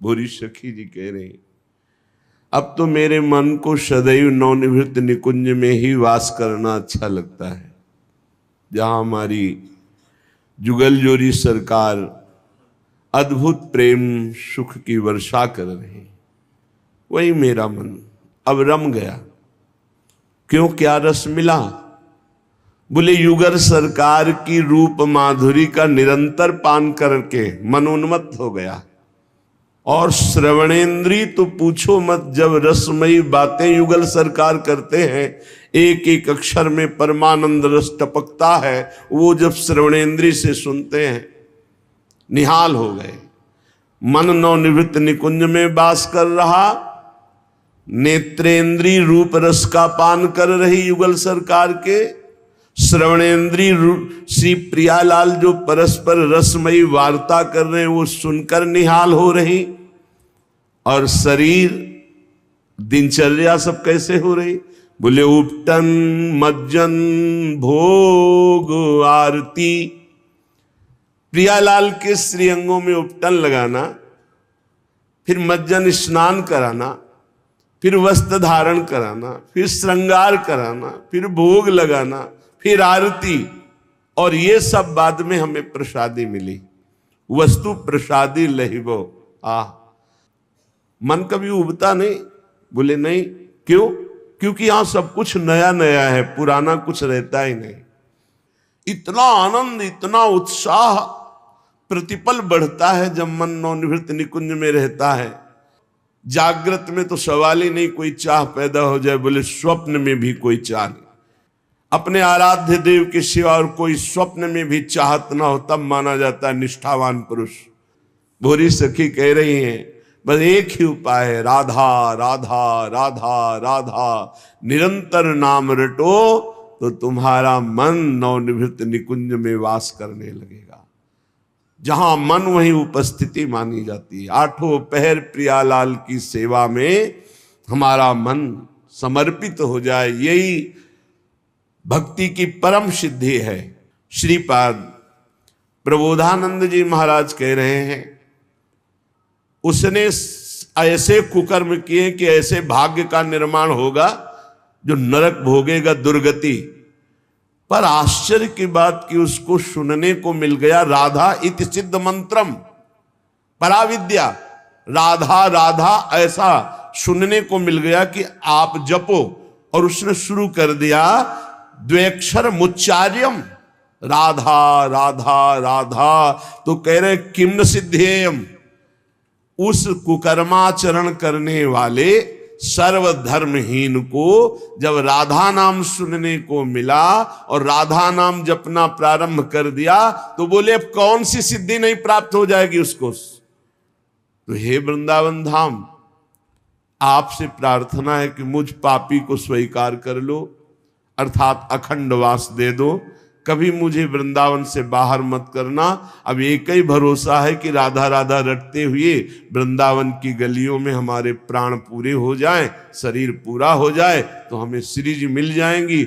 भूरी सखी जी कह रहे, अब तो मेरे मन को सदैव नवनिवृत्त निकुंज में ही वास करना अच्छा लगता है, जहां हमारी जुगल जोरी सरकार अद्भुत प्रेम सुख की वर्षा कर रहे, वही मेरा मन अब रम गया। क्यों, क्या रस मिला? बोले युगल सरकार की रूप माधुरी का निरंतर पान करके मन उन्मत्त हो गया। और श्रवणेन्द्री तो पूछो मत, जब रसमयी बातें युगल सरकार करते हैं, एक एक अक्षर में परमानंद रस टपकता है, वो जब श्रवणेन्द्री से सुनते हैं निहाल हो गए। मन नवनिवृत्त निकुंज में वास कर रहा, नेत्रेंद्री रूप रस का पान कर रही युगल सरकार के, श्रवणेन्द्री श्री प्रियालाल जो परस्पर रसमयी वार्ता कर रहे हैं वो सुनकर निहाल हो रही, और शरीर दिनचर्या सब कैसे हो रही? बोले उपटन मज्जन भोग आरती। प्रियालाल के श्रीअंगों में उपटन लगाना, फिर मज्जन स्नान कराना, फिर वस्त्र धारण कराना, फिर श्रृंगार कराना, फिर भोग लगाना, फिर आरती, और ये सब बाद में हमें प्रसादी मिली। वस्तु प्रसादी लहिबो। मन कभी उबता नहीं? बोले नहीं। क्यों? क्योंकि यहां सब कुछ नया नया है, पुराना कुछ रहता ही नहीं। इतना आनंद, इतना उत्साह प्रतिपल बढ़ता है जब मन नवनिवृत्त निकुंज में रहता है। जागृत में तो सवाल ही नहीं कोई चाह पैदा हो जाए, बोले स्वप्न में भी कोई चाह नहीं। अपने आराध्य देव के सिवा और कोई स्वप्न में भी चाहत ना हो, तब माना जाता है निष्ठावान पुरुष। भूरी सखी कह रही हैं, बस एक ही उपाय है, राधा राधा राधा राधा, निरंतर नाम रटो तो तुम्हारा मन नवनिवृत्त निकुंज में वास करने लगेगा। जहां मन वहीं उपस्थिति मानी जाती है। आठों पहर प्रियालाल की सेवा में हमारा मन समर्पित हो जाए, यही भक्ति की परम सिद्धि है। श्रीपाद प्रबोधानंद जी महाराज कह रहे हैं, उसने ऐसे कुकर्म किए कि ऐसे भाग्य का निर्माण होगा जो नरक भोगेगा, दुर्गति। पर आश्चर्य की बात कि उसको सुनने को मिल गया राधा इति सिद्ध मंत्रम, पराविद्या, राधा राधा ऐसा सुनने को मिल गया कि आप जपो। और उसने शुरू कर दिया द्व्यक्षर मुच्चार्यम, राधा राधा राधा। तो कह रहे किम न सिद्धेयम, उस कुकर्माचरण करने वाले सर्वधर्महीन को जब राधा नाम सुनने को मिला और राधा नाम जपना प्रारंभ कर दिया, तो बोले अब कौन सी सिद्धि नहीं प्राप्त हो जाएगी उसको। तो हे वृंदावन धाम, आपसे प्रार्थना है कि मुझ पापी को स्वीकार कर लो, अर्थात अखंड वास दे दो, कभी मुझे वृंदावन से बाहर मत करना। अब एक ही भरोसा है कि राधा राधा रटते हुए वृंदावन की गलियों में हमारे प्राण पूरे हो जाएं, शरीर पूरा हो जाए तो हमें श्री जी मिल जाएंगी।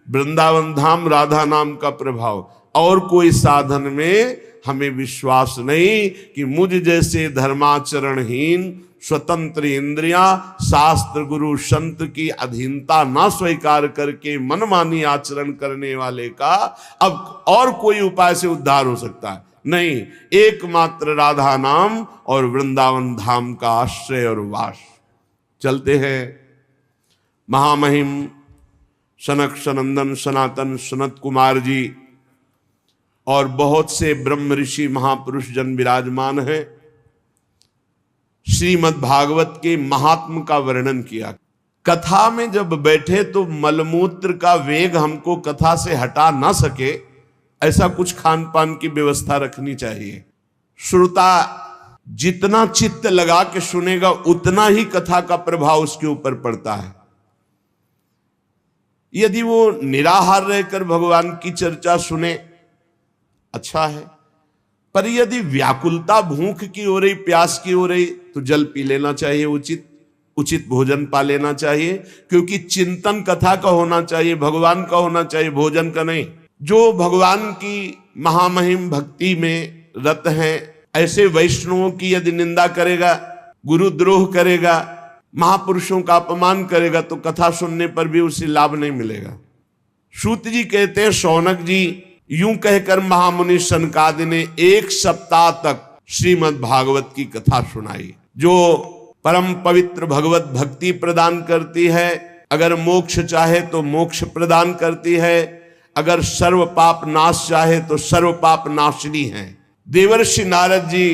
वृंदावन धाम राधा नाम का प्रभाव, और कोई साधन में हमें विश्वास नहीं कि मुझ जैसे धर्माचरणहीन, स्वतंत्र इंद्रियां, शास्त्र गुरु संत की अधीनता ना स्वीकार करके मनमानी आचरण करने वाले का अब और कोई उपाय से उद्धार हो सकता है नहीं। एकमात्र राधा नाम और वृंदावन धाम का आश्रय और वास। चलते हैं महामहिम सनक सनंदन सनातन सनत कुमार जी और बहुत से ब्रह्म ऋषि महापुरुष जन विराजमान हैं। श्रीमद् भागवत के महात्म का वर्णन किया। कथा में जब बैठे तो मलमूत्र का वेग हमको कथा से हटा ना सके, ऐसा कुछ खान पान की व्यवस्था रखनी चाहिए। श्रोता जितना चित्त लगा के सुनेगा उतना ही कथा का प्रभाव उसके ऊपर पड़ता है। यदि वो निराहार रहकर भगवान की चर्चा सुने, अच्छा है, पर यदि व्याकुलता भूख की हो रही, प्यास की हो रही, तो जल पी लेना चाहिए, उचित भोजन पा लेना चाहिए, क्योंकि चिंतन कथा का होना चाहिए, भगवान का होना चाहिए, भोजन का नहीं। जो भगवान की महामहिम भक्ति में रत हैं, ऐसे वैष्णवों की यदि निंदा करेगा गुरुद्रोह करेगा, महापुरुषों का अपमान करेगा तो कथा सुनने पर भी उसे लाभ नहीं मिलेगा। सूत जी कहते हैं, शौनक जी यूं कहकर महामुनि सनकादि ने 1 सप्ताह तक श्रीमद् भागवत की कथा सुनाई, जो परम पवित्र भगवत भक्ति प्रदान करती है। अगर मोक्ष चाहे तो मोक्ष प्रदान करती है, अगर सर्व पाप नाश चाहे तो सर्व पाप नाशनी है। देवर्षि नारद जी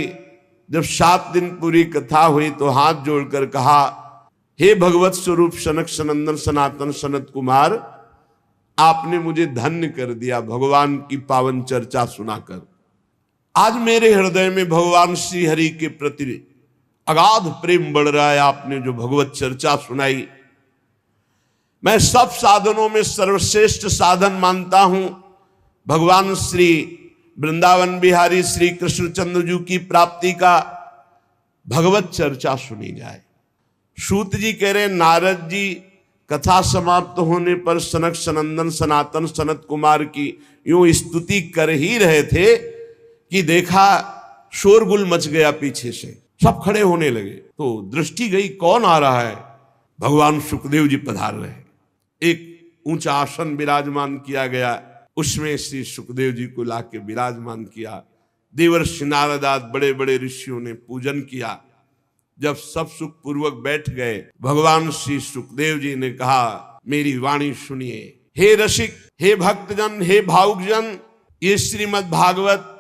जब 7 दिन पूरी कथा हुई तो हाथ जोड़कर कहा, हे भगवत स्वरूप सनक सनंदन सनातन सनत कुमार, आपने मुझे धन्य कर दिया भगवान की पावन चर्चा सुनाकर। आज मेरे हृदय में भगवान श्री हरि के प्रति अगाध प्रेम बढ़ रहा है। आपने जो भगवत चर्चा सुनाई, मैं सब साधनों में सर्वश्रेष्ठ साधन मानता हूं भगवान श्री वृंदावन बिहारी श्री कृष्णचंद्र जी की प्राप्ति का भगवत चर्चा सुनी जाए। सूत जी कह रहे, नारद जी कथा समाप्त होने पर सनक सनंदन सनातन सनत कुमार की यूं स्तुति कर ही रहे थे कि देखा शोरगुल मच गया, पीछे से सब खड़े होने लगे। तो दृष्टि गई, कौन आ रहा है? भगवान सुखदेव जी पधार रहे। एक ऊंचा आसन विराजमान किया गया, उसमें श्री सुखदेव जी को लाके विराजमान किया। देवर्षि नारद आदि बड़े बड़े ऋषियों ने पूजन किया। जब सब सुख पूर्वक बैठ गए, भगवान श्री सुखदेव जी ने कहा, मेरी वाणी सुनिए। हे रसिक, हे भक्तजन, हे भावुकजन, ये श्रीमद् भागवत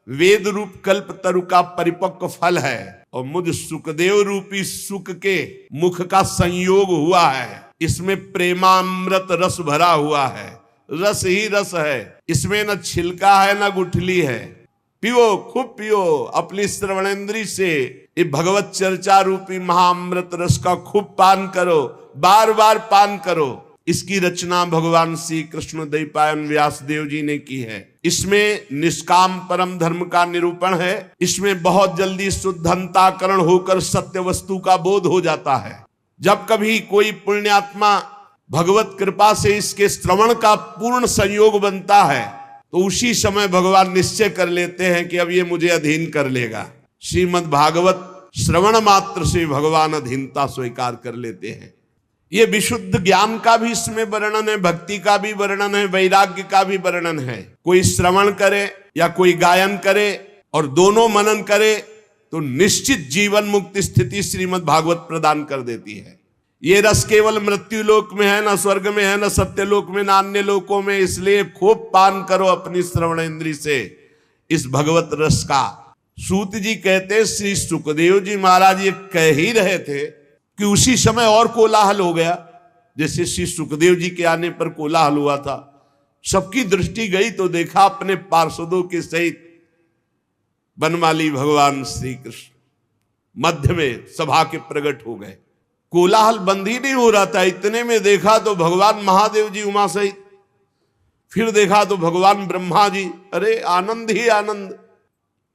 वेद रूप कल्प तरु का परिपक्व फल है और मुझ सुखदेव रूपी सुख के मुख का संयोग हुआ है। इसमें प्रेमामृत रस भरा हुआ है, रस ही रस है। इसमें न छिलका है न गुठली है। पियो, खूब पियो, अपनी श्रवणेंद्री से ये भगवत चर्चा रूपी महाअमृत रस का खूब पान करो, बार बार पान करो। इसकी रचना भगवान श्री कृष्ण द्वैपायन व्यास देव जी ने की है। इसमें निष्काम परम धर्म का निरूपण है। इसमें बहुत जल्दी शुद्धंताकरण होकर सत्य वस्तु का बोध हो जाता है। जब कभी कोई पुण्यात्मा भगवत कृपा से इसके श्रवण का पूर्ण संयोग बनता है तो उसी समय भगवान निश्चय कर लेते हैं कि अब ये मुझे अधीन कर लेगा। श्रीमद् भागवत श्रवण मात्र से भगवान अधीनता स्वीकार कर लेते हैं। ये विशुद्ध ज्ञान का भी इसमें वर्णन है, भक्ति का भी वर्णन है, वैराग्य का भी वर्णन है। कोई श्रवण करे या कोई गायन करे और दोनों मनन करे तो निश्चित जीवन मुक्ति स्थिति श्रीमद् भागवत प्रदान कर देती है। ये रस केवल मृत्यु लोक में है, न स्वर्ग में है, न सत्य लोक में, न अन्य लोकों में। इसलिए खूब पान करो अपनी श्रवण इंद्री से इस भगवत रस का। सूत जी कहते, श्री सुखदेव जी महाराज ये कह ही रहे थे कि उसी समय और कोलाहल हो गया। जैसे श्री सुखदेव जी के आने पर कोलाहल हुआ था, सबकी दृष्टि गई तो देखा अपने पार्षदों के सहित बनमाली भगवान श्री कृष्ण मध्य में सभा के प्रकट हो गए। कोलाहल बंद ही नहीं हो रहा था। इतने में देखा तो भगवान महादेव जी उमा सहित, फिर देखा तो भगवान ब्रह्मा जी। अरे आनंद ही आनंद।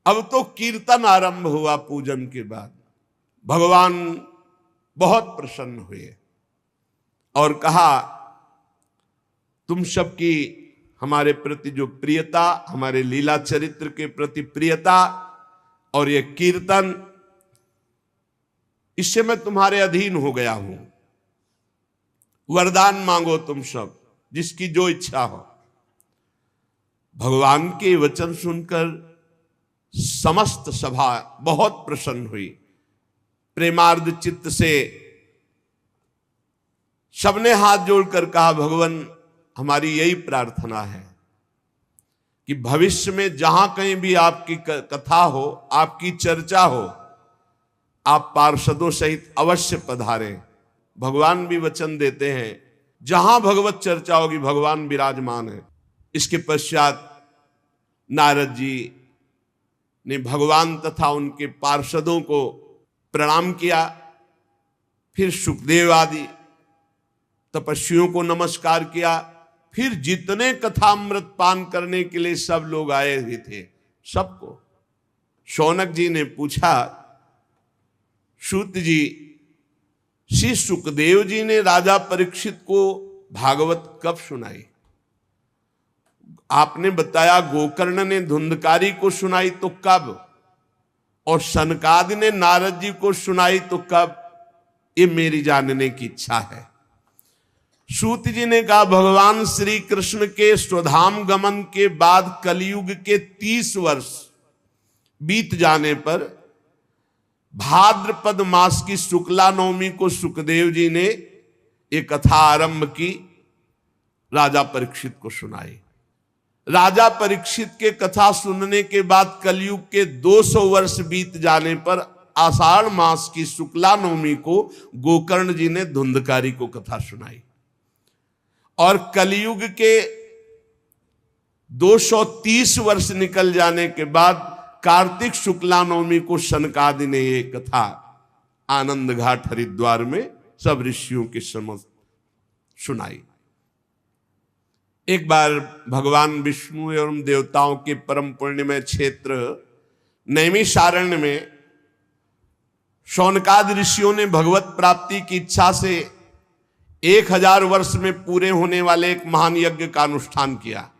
अब तो कीर्तन आरंभ हुआ। पूजन के बाद भगवान बहुत प्रसन्न हुए और कहा, तुम सबकी हमारे प्रति जो प्रियता, हमारे लीला चरित्र के प्रति प्रियता और ये कीर्तन, इससे मैं तुम्हारे अधीन हो गया हूं। वरदान मांगो तुम सब, जिसकी जो इच्छा हो। भगवान के वचन सुनकर समस्त सभा बहुत प्रसन्न हुई। प्रेमार्ध चित्त से सबने हाथ जोड़कर कहा, भगवान हमारी यही प्रार्थना है कि भविष्य में जहां कहीं भी आपकी कथा हो, आपकी चर्चा हो, आप पार्षदों सहित अवश्य पधारें। भगवान भी वचन देते हैं, जहां भगवत चर्चा होगी भगवान विराजमान है। इसके पश्चात नारद जी ने भगवान तथा उनके पार्षदों को प्रणाम किया। फिर सुखदेव आदि तपस्वियों को नमस्कार किया। फिर जितने कथामृत पान करने के लिए सब लोग आए हुए थे, सबको शौनक जी ने पूछा, सूत जी, श्री सुखदेव जी ने राजा परीक्षित को भागवत कब सुनाई? आपने बताया गोकर्ण ने धुंधकारी को सुनाई, तो कब? और सनकादि ने नारद जी को सुनाई तो कब, ये मेरी जानने की इच्छा है। सूत जी ने कहा भगवान श्री कृष्ण के स्वधाम गमन के बाद कलयुग के 30 वर्ष बीत जाने पर भाद्रपद मास की शुक्ला नवमी को सुखदेव जी ने एक कथा आरंभ की, राजा परीक्षित को सुनाई। राजा परीक्षित के कथा सुनने के बाद कलयुग के 200 वर्ष बीत जाने पर आषाढ़ मास की शुक्ला नवमी को गोकर्ण जी ने धुंधकारी को कथा सुनाई। और कलयुग के 230 वर्ष निकल जाने के बाद कार्तिक शुक्ला नवमी को सनकादि ने ये कथा आनंद घाट हरिद्वार में सब ऋषियों के समक्ष सुनाई। एक बार भगवान विष्णु एवं देवताओं के परम पुण्यमय क्षेत्र नैमिषारण्य में शौनकादि ऋषियों ने भगवत प्राप्ति की इच्छा से 1000 वर्ष में पूरे होने वाले एक महान यज्ञ का अनुष्ठान किया।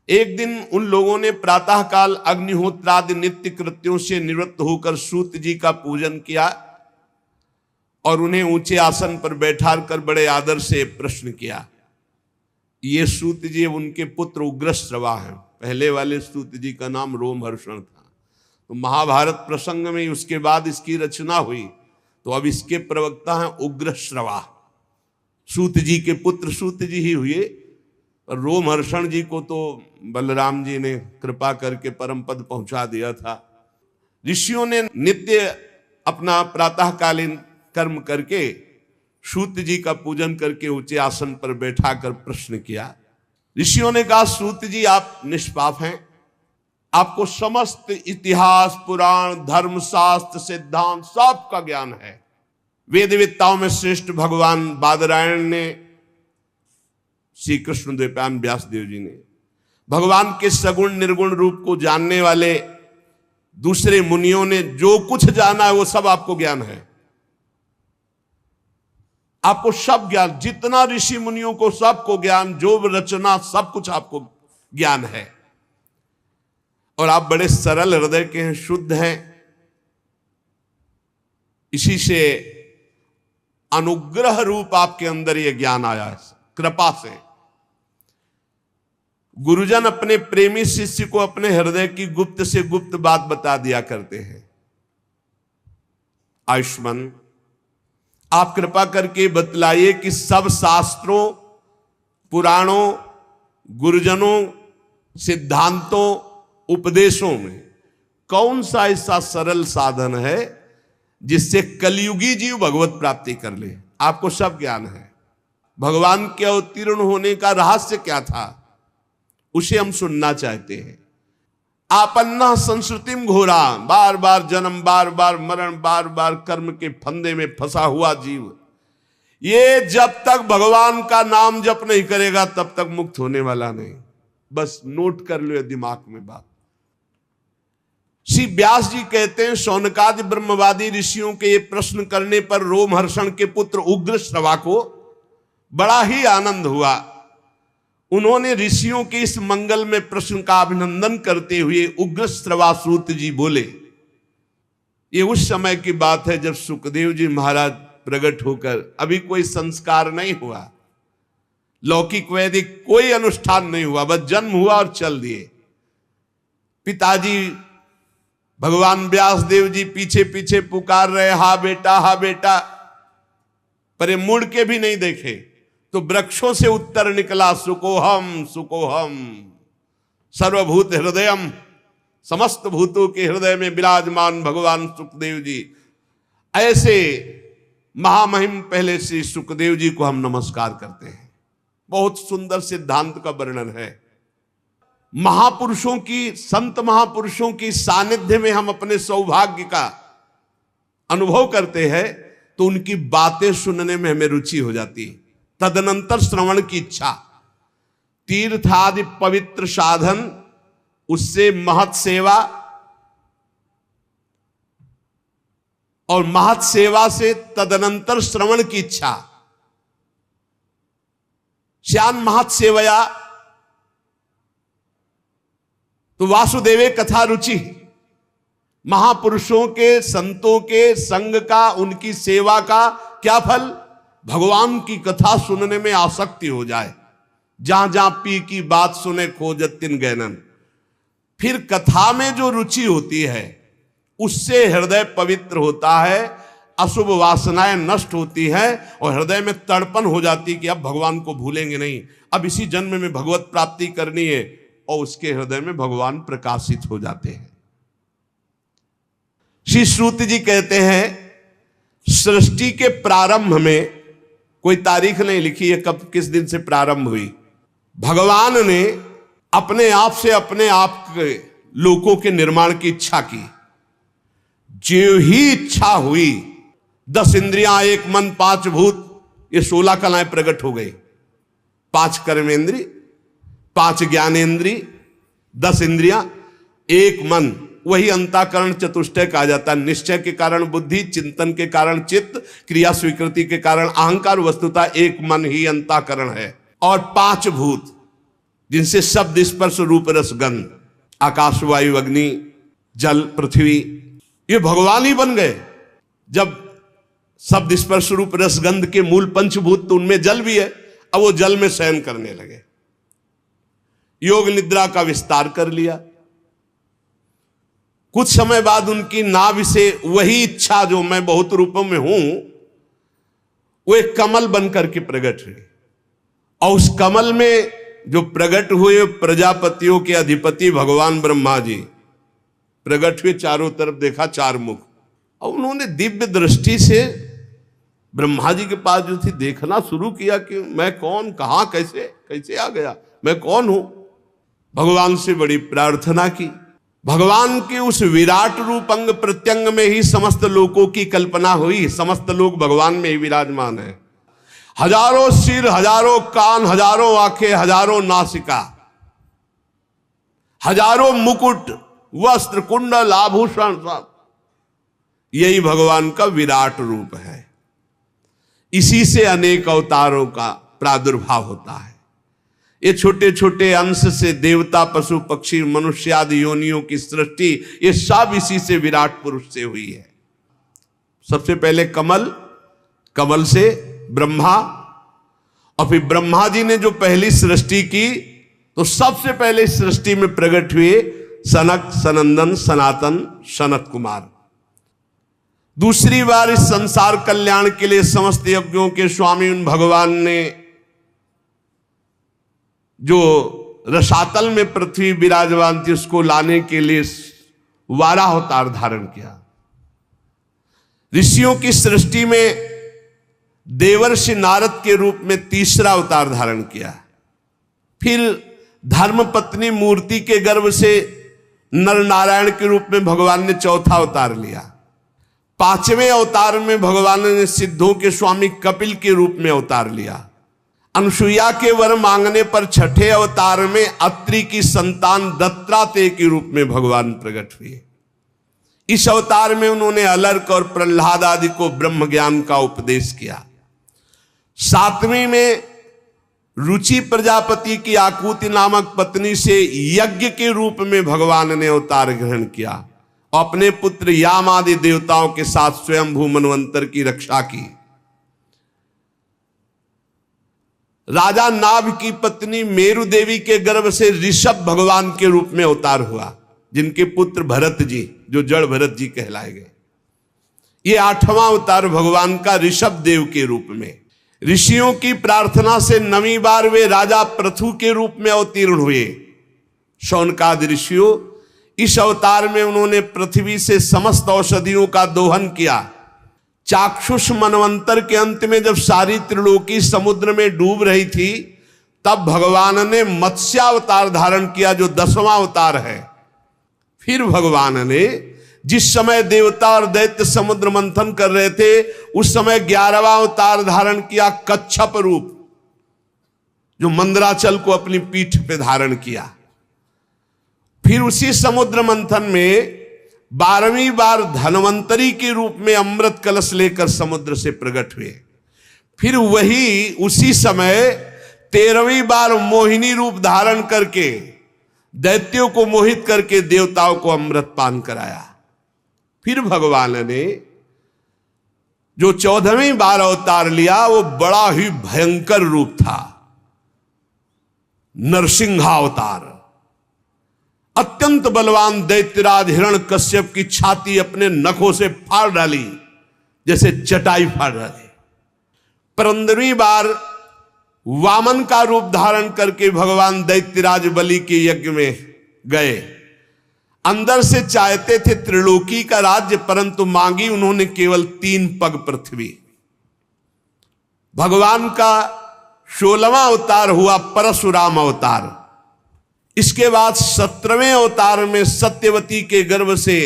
एक दिन उन लोगों ने प्रातःकाल अग्निहोत्रादि नित्य कृत्यों से निवृत्त होकर सूत जी का पूजन किया और उन्हें ऊंचे आसन पर बैठा कर बड़े आदर से प्रश्न किया। ये सूत जी उनके पुत्र उग्रश्रवा हैं। पहले वाले सूत जी का नाम रोमहर्षण था। तो महाभारत प्रसंग में उसके बाद इसकी रचना हुई, तो अब इसके प्रवक्ता हैं उग्रश्रवा। सूत जी के पुत्र सूत जी ही हुए। और रोमहर्षण जी को तो बलराम जी ने कृपा करके परम पद पहुंचा दिया था। ऋषियों ने नित्य अपना प्रातःकालीन कर्म करके सूत जी का पूजन करके ऊंचे आसन पर बैठा कर प्रश्न किया। ऋषियों ने कहा सूत जी आप निष्पाप हैं, आपको समस्त इतिहास पुराण धर्म शास्त्र सिद्धांत सब का ज्ञान है। वेदवेत्ताओं में श्रेष्ठ भगवान बादरायण ने, श्री कृष्ण द्वैपायन व्यास देव जी ने, भगवान के सगुण निर्गुण रूप को जानने वाले दूसरे मुनियों ने जो कुछ जाना है वो सब आपको ज्ञान है। आपको सब ज्ञान, जितना ऋषि मुनियों को सबको ज्ञान, जो रचना सब कुछ आपको ज्ञान है। और आप बड़े सरल हृदय के हैं, शुद्ध हैं। इसी से अनुग्रह रूप आपके अंदर यह ज्ञान आया है, कृपा से। गुरुजन अपने प्रेमी शिष्य को अपने हृदय की गुप्त से गुप्त बात बता दिया करते हैं। आयुष्मान, आप कृपा करके बतलाइए कि सब शास्त्रों पुराणों गुरुजनों सिद्धांतों उपदेशों में कौन सा ऐसा सरल साधन है जिससे कलयुगी जीव भगवत प्राप्ति कर ले। आपको सब ज्ञान है। भगवान के अवतीर्ण होने का रहस्य क्या था, उसे हम सुनना चाहते हैं। आपन्ना संस्कृतिम घोरा, बार बार जन्म बार बार मरण, बार बार कर्म के फंदे में फंसा हुआ जीव, ये जब तक भगवान का नाम जप नहीं करेगा तब तक मुक्त होने वाला नहीं। बस नोट कर लो दिमाग में बात। श्री व्यास जी कहते हैं शौनकादि ब्रह्मवादी ऋषियों के ये प्रश्न करने पर रोमहर्षण के पुत्र उग्रश्रवा को बड़ा ही आनंद हुआ। उन्होंने ऋषियों के इस मंगल में प्रश्न का अभिनंदन करते हुए उग्रश्रवा सूत जी बोले। ये उस समय की बात है जब सुखदेव जी महाराज प्रकट होकर, अभी कोई संस्कार नहीं हुआ, लौकिक वैदिक कोई अनुष्ठान नहीं हुआ, बस जन्म हुआ और चल दिए। पिताजी भगवान व्यास देव जी पीछे पीछे पुकार रहे, हा बेटा हा बेटा, पर ये मुड़ के भी नहीं देखे। तो वृक्षों से उत्तर निकला, सुकोहम सुकोहम सर्वभूत हृदयम, समस्त भूतों के हृदय में विराजमान भगवान सुखदेव जी। ऐसे महामहिम पहले श्री सुखदेव जी को हम नमस्कार करते हैं। बहुत सुंदर सिद्धांत का वर्णन है। महापुरुषों की, संत महापुरुषों की सानिध्य में हम अपने सौभाग्य का अनुभव करते हैं तो उनकी बातें सुनने में हमें रुचि हो जाती है। तदनंतर श्रवण की इच्छा, तीर्थ आदि पवित्र साधन, उससे महत सेवा, और महत सेवा से तदनंतर श्रवण की इच्छा। श्यान महत सेवया तो वासुदेवे कथा रुचि, महापुरुषों के, संतों के संग का, उनकी सेवा का क्या फल? भगवान की कथा सुनने में आसक्ति हो जाए। जहां जहां पी की बात सुने खोजत तिन गैनन। फिर कथा में जो रुचि होती है उससे हृदय पवित्र होता है, अशुभ वासनाएं नष्ट होती हैं और हृदय में तड़पन हो जाती कि अब भगवान को भूलेंगे नहीं, अब इसी जन्म में भगवत प्राप्ति करनी है, और उसके हृदय में भगवान प्रकाशित हो जाते हैं। श्री श्रुति जी कहते हैं सृष्टि के प्रारंभ में कोई तारीख नहीं लिखी है कब किस दिन से प्रारंभ हुई। भगवान ने अपने आप से अपने आप के लोकों के निर्माण की इच्छा की। जो ही इच्छा हुई 10 इंद्रियां, 1 मन, 5 भूत, ये 16 कलाएं प्रकट हो गई। 5 कर्मेंद्री, 5 ज्ञानेंद्री, 10 इंद्रियां, 1 मन, वही अंतःकरण चतुष्टय कहा जाता है। निश्चय के कारण बुद्धि, चिंतन के कारण चित्त, क्रिया स्वीकृति के कारण अहंकार, वस्तुतः 1 मन ही अंतःकरण है। और 5 भूत जिनसे शब्द, स्पर्श, रूप, रस, गंध, आकाश, वायु, अग्नि, जल, पृथ्वी, ये भगवान ही बन गए। जब शब्द, स्पर्श, रूप, रस, गंध के मूल पंचभूत तो उनमें जल भी है, अब वो जल में शयन करने लगे। योग निद्रा का विस्तार कर लिया। कुछ समय बाद उनकी नाभि से वही इच्छा जो मैं बहुत रूपों में हूं, वो एक कमल बनकर के प्रकट हुई। और उस कमल में जो प्रकट हुए प्रजापतियों के अधिपति भगवान ब्रह्मा जी प्रकट हुए। चारों तरफ देखा 4 मुख, और उन्होंने दिव्य दृष्टि से ब्रह्मा जी के पास जो थी देखना शुरू किया कि मैं कौन, कहां, कैसे कैसे आ गया, मैं कौन हूं। भगवान से बड़ी प्रार्थना की। भगवान के उस विराट रूप अंग प्रत्यंग में ही समस्त लोकों की कल्पना हुई। समस्त लोग भगवान में ही विराजमान है। हजारों सिर, हजारों कान, हजारों आंखें, हजारों नासिका, हजारों मुकुट, वस्त्र, कुंडल, आभूषण, सब यही भगवान का विराट रूप है। इसी से अनेक अवतारों का प्रादुर्भाव होता है। ये छोटे छोटे अंश से देवता, पशु, पक्षी, मनुष्य आदि योनियों की सृष्टि, ये सब इसी से विराट पुरुष से हुई है। सबसे पहले कमल, कमल से ब्रह्मा, और फिर ब्रह्मा जी ने जो पहली सृष्टि की तो सबसे पहले सृष्टि में प्रकट हुए सनक, सनंदन, सनातन, सनत कुमार। दूसरी बार इस संसार कल्याण के लिए समस्त यज्ञों के स्वामी उन भगवान ने जो रसातल में पृथ्वी विराजमान थी उसको लाने के लिए 12 अवतार धारण किया। ऋषियों की सृष्टि में देवर्षि नारद के रूप में 3रा अवतार धारण किया। फिर धर्मपत्नी मूर्ति के गर्भ से नर नारायण के रूप में भगवान ने 4था अवतार लिया। 5वें अवतार में भगवान ने सिद्धों के स्वामी कपिल के रूप में अवतार लिया। अनुसुईया के वर मांगने पर 6ठे अवतार में अत्रि की संतान दत्तात्रेय के रूप में भगवान प्रकट हुए। इस अवतार में उन्होंने अलर्क और प्रहलाद आदि को ब्रह्म ज्ञान का उपदेश किया। 7वीं में रुचि प्रजापति की आकुति नामक पत्नी से यज्ञ के रूप में भगवान ने अवतार ग्रहण किया और अपने पुत्र याम आदि देवताओं के साथ स्वयंभू मनवंतर की रक्षा की। राजा नाभ की पत्नी मेरु देवी के गर्भ से ऋषभ भगवान के रूप में अवतार हुआ, जिनके पुत्र भरत जी, जो जड़ भरत जी कहलाए गए। ये 8वां अवतार भगवान का ऋषभ देव के रूप में। ऋषियों की प्रार्थना से 9वीं बार वे राजा पृथु के रूप में अवतीर्ण हुए। शौनकादि ऋषियों, इस अवतार में उन्होंने पृथ्वी से समस्त औषधियों का दोहन किया। चाक्षुष मनवंतर के अंत में जब सारी त्रिलोकी समुद्र में डूब रही थी, तब भगवान ने मत्स्यावतार धारण किया, जो 10वां अवतार है। फिर भगवान ने जिस समय देवता और दैत्य समुद्र मंथन कर रहे थे, उस समय 11वां अवतार धारण किया, कच्छप रूप, जो मंदराचल को अपनी पीठ पे धारण किया। फिर उसी समुद्र मंथन में 12वीं बार धनवंतरी के रूप में अमृत कलश लेकर समुद्र से प्रकट हुए। फिर वही उसी समय 13वीं बार मोहिनी रूप धारण करके दैत्यों को मोहित करके देवताओं को अमृत पान कराया। फिर भगवान ने जो 14वीं बार अवतार लिया वो बड़ा ही भयंकर रूप था, नरसिंहावतार। अत्यंत बलवान दैत्यराज हिरण्यकश्यप की छाती अपने नखों से फाड़ डाली जैसे चटाई फाड़ डाली। 15वीं बार वामन का रूप धारण करके भगवान दैत्यराज बलि के यज्ञ में गए। अंदर से चाहते थे त्रिलोकी का राज्य, परंतु मांगी उन्होंने केवल 3 पग पृथ्वी। भगवान का 16वां अवतार हुआ परशुराम अवतार। इसके बाद 17वें अवतार में सत्यवती के गर्भ से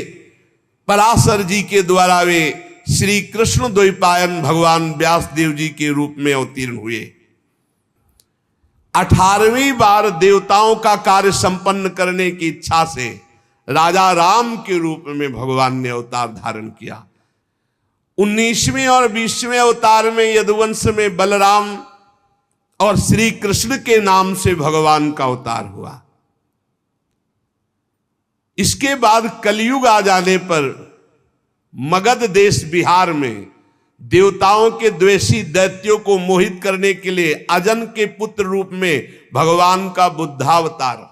पराशर जी के द्वारा वे श्री कृष्ण द्वैपायन भगवान व्यासदेव जी के रूप में अवतीर्ण हुए। 18वीं बार देवताओं का कार्य संपन्न करने की इच्छा से राजा राम के रूप में भगवान ने अवतार धारण किया। 19वें और 20वें अवतार में यदुवंश में बलराम और श्री कृष्ण के नाम से भगवान का अवतार हुआ। इसके बाद कलयुग आ जाने पर मगध देश बिहार में देवताओं के द्वेषी दैत्यों को मोहित करने के लिए अजन के पुत्र रूप में भगवान का बुद्धावतार।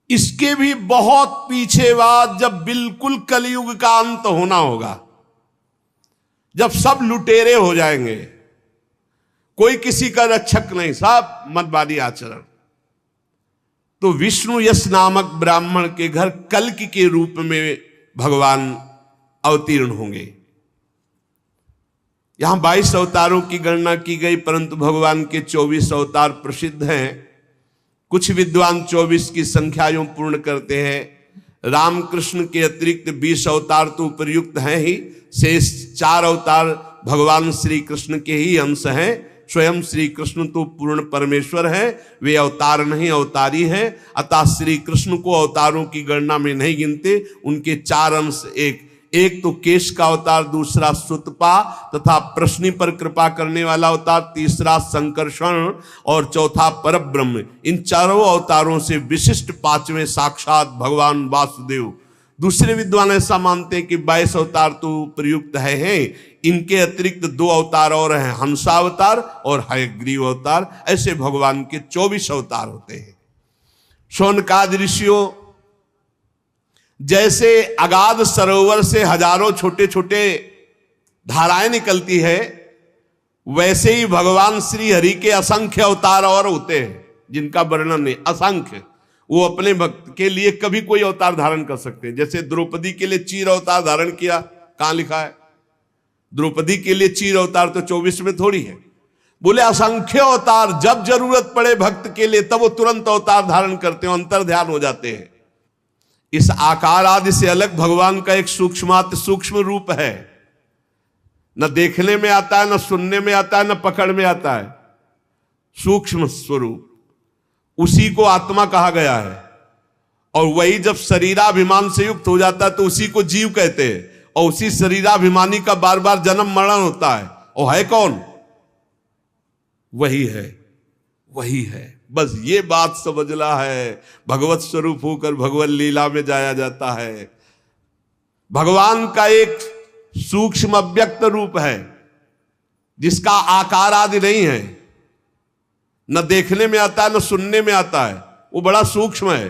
इसके भी बहुत पीछे बाद जब बिल्कुल कलयुग का अंत होना होगा, जब सब लुटेरे हो जाएंगे, कोई किसी का रक्षक नहीं, सब मतवादी आचरण, तो विष्णु यश नामक ब्राह्मण के घर कल्कि के रूप में भगवान अवतीर्ण होंगे। यहां 22 अवतारों की गणना की गई, परंतु भगवान के 24 अवतार प्रसिद्ध हैं। कुछ विद्वान 24 की संख्या यूं पूर्ण करते हैं। रामकृष्ण के अतिरिक्त 20 अवतार तो उपयुक्त हैं ही, शेष 4 अवतार भगवान श्री कृष्ण के ही अंश हैं। स्वयं श्री कृष्ण तो पूर्ण परमेश्वर है, वे अवतार नहीं अवतारी हैं, अतः श्री कृष्ण को अवतारों की गणना में नहीं गिनते। उनके 4 अंश, एक तो केश का अवतार, दूसरा सुतपा तथा प्रश्नि पर कृपा करने वाला अवतार, तीसरा संकर्षण और चौथा परब्रह्म। इन चारों अवतारों से विशिष्ट 5वें साक्षात भगवान वासुदेव। दूसरे विद्वान ऐसा मानते हैं कि 22 अवतार तो प्रयुक्त है। इनके अतिरिक्त 2 अवतार और हैं, हंसावतार और हयग्रीव अवतार। ऐसे भगवान के 24 अवतार होते हैं। शौनकादि ऋषियों, जैसे अगाध सरोवर से हजारों छोटे छोटे धाराएं निकलती है, वैसे ही भगवान श्री हरि के असंख्य अवतार और होते हैं जिनका वर्णन नहीं, असंख्य। वो अपने भक्त के लिए कभी कोई अवतार धारण कर सकते हैं। जैसे द्रौपदी के लिए चीर अवतार धारण किया, कहां लिखा है? द्रौपदी के लिए चीर अवतार तो 24 में थोड़ी है। बोले असंख्य अवतार, जब जरूरत पड़े भक्त के लिए तब वो तुरंत अवतार धारण करते हैं, अंतर ध्यान हो जाते हैं। इस आकार आदि से अलग भगवान का एक सूक्ष्म रूप है, न देखने में आता है, न सुनने में आता है, न पकड़ में आता है। सूक्ष्म स्वरूप, उसी को आत्मा कहा गया है। और वही जब शरीराभिमान से युक्त हो जाता है तो उसी को जीव कहते हैं। और उसी शरीराभिमानी का बार बार जन्म मरण होता है। और है कौन? वही है, वही है। बस ये बात समझना है, भगवत स्वरूप होकर भगवत लीला में जाया जाता है। भगवान का एक सूक्ष्म अव्यक्त रूप है जिसका आकार आदि नहीं है, न देखने में आता है, न सुनने में आता है, वो बड़ा सूक्ष्म है।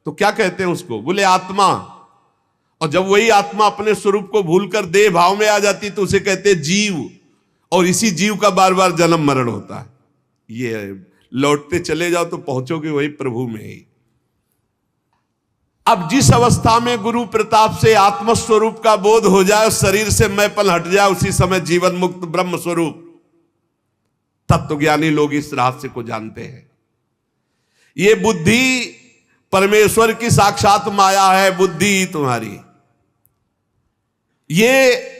तो क्या कहते हैं उसको? बोले आत्मा। और जब वही आत्मा अपने स्वरूप को भूलकर देह भाव में आ जाती तो उसे कहते हैं जीव। और इसी जीव का बार बार जन्म मरण होता है। ये लौटते चले जाओ तो पहुंचोगे वही प्रभु में ही। अब जिस अवस्था में गुरु प्रताप से आत्मस्वरूप का बोध हो जाए, शरीर से मैंपन हट जाए, उसी समय जीवन मुक्त ब्रह्म स्वरूप तत्वज्ञानी लोग इस रहस्य को जानते हैं। ये बुद्धि परमेश्वर की साक्षात माया है, बुद्धि तुम्हारी। ये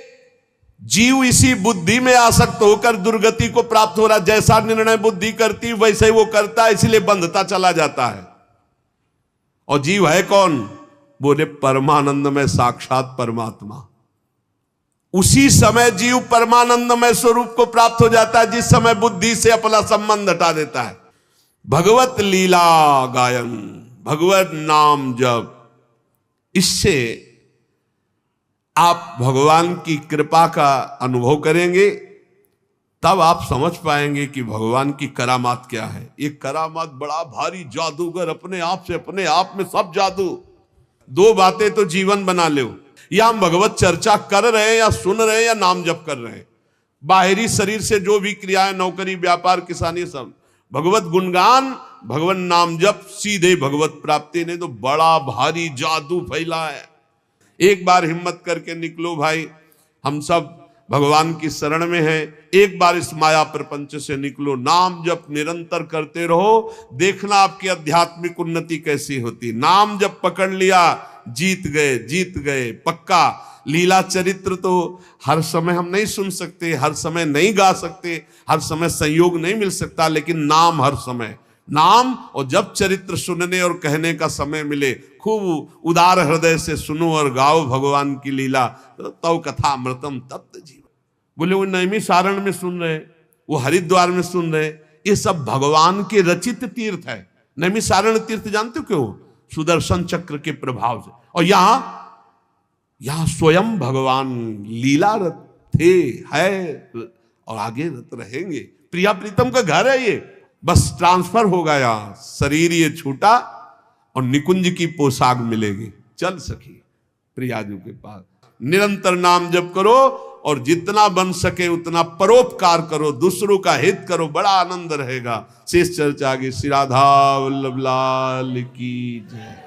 जीव इसी बुद्धि में आसक्त होकर दुर्गति को प्राप्त हो रहा। जैसा निर्णय बुद्धि करती वैसे ही वो करता है, इसलिए बंधता चला जाता है। और जीव है कौन? बोले परमानंद में साक्षात परमात्मा। उसी समय जीव परमानंदमय स्वरूप को प्राप्त हो जाता है जिस समय बुद्धि से अपना संबंध हटा देता है। भगवत लीला गायन, भगवत नाम जप, इससे आप भगवान की कृपा का अनुभव करेंगे, तब आप समझ पाएंगे कि भगवान की करामात क्या है। ये करामात बड़ा भारी जादूगर, अपने आप में सब जादू। दो बातें तो जीवन बना लो, या हम भगवत चर्चा कर रहे हैं या सुन रहे हैं या नाम जप कर रहे हैं। बाहरी शरीर से जो भी क्रियाएं, नौकरी, व्यापार, किसानी, सब भगवत गुणगान, भगवान नाम जप, सीधे भगवत प्राप्ति। नहीं तो बड़ा भारी जादू फैला है। एक बार हिम्मत करके निकलो भाई, हम सब भगवान की शरण में हैं। एक बार इस माया प्रपंच से निकलो, नाम जप निरंतर करते रहो, देखना आपकी आध्यात्मिक उन्नति कैसी होती। नाम जप पकड़ लिया, जीत गए पक्का। लीला चरित्र तो हर समय हम नहीं सुन सकते, हर समय नहीं गा सकते, हर समय संयोग नहीं मिल सकता, लेकिन नाम हर समय, नाम और जब चरित्र सुनने और कहने का समय मिले, खूब उदार हृदय से सुनो और गाओ भगवान की लीला। तव कथा अमृतम तप्त जीवन। बोले वो नैमी सारण में सुन रहे, वो हरिद्वार में सुन रहे, ये सब भगवान के रचित तीर्थ है। नैमी सारण तीर्थ जानते हो क्यों? सुदर्शन चक्र के प्रभाव से। और यहां स्वयं भगवान लीला रत थे, है और आगे रत रहेंगे। प्रिया प्रीतम का घर है ये, बस ट्रांसफर हो गया, शरीर ये छूटा और निकुंज की पोशाक मिलेगी। चल सखी प्रियाजू के पास, निरंतर नाम जप करो और जितना बन सके उतना परोपकार करो, दूसरों का हित करो, बड़ा आनंद रहेगा। शेष चर्चा आगे। श्री राधा वल्लभ लाल की जय।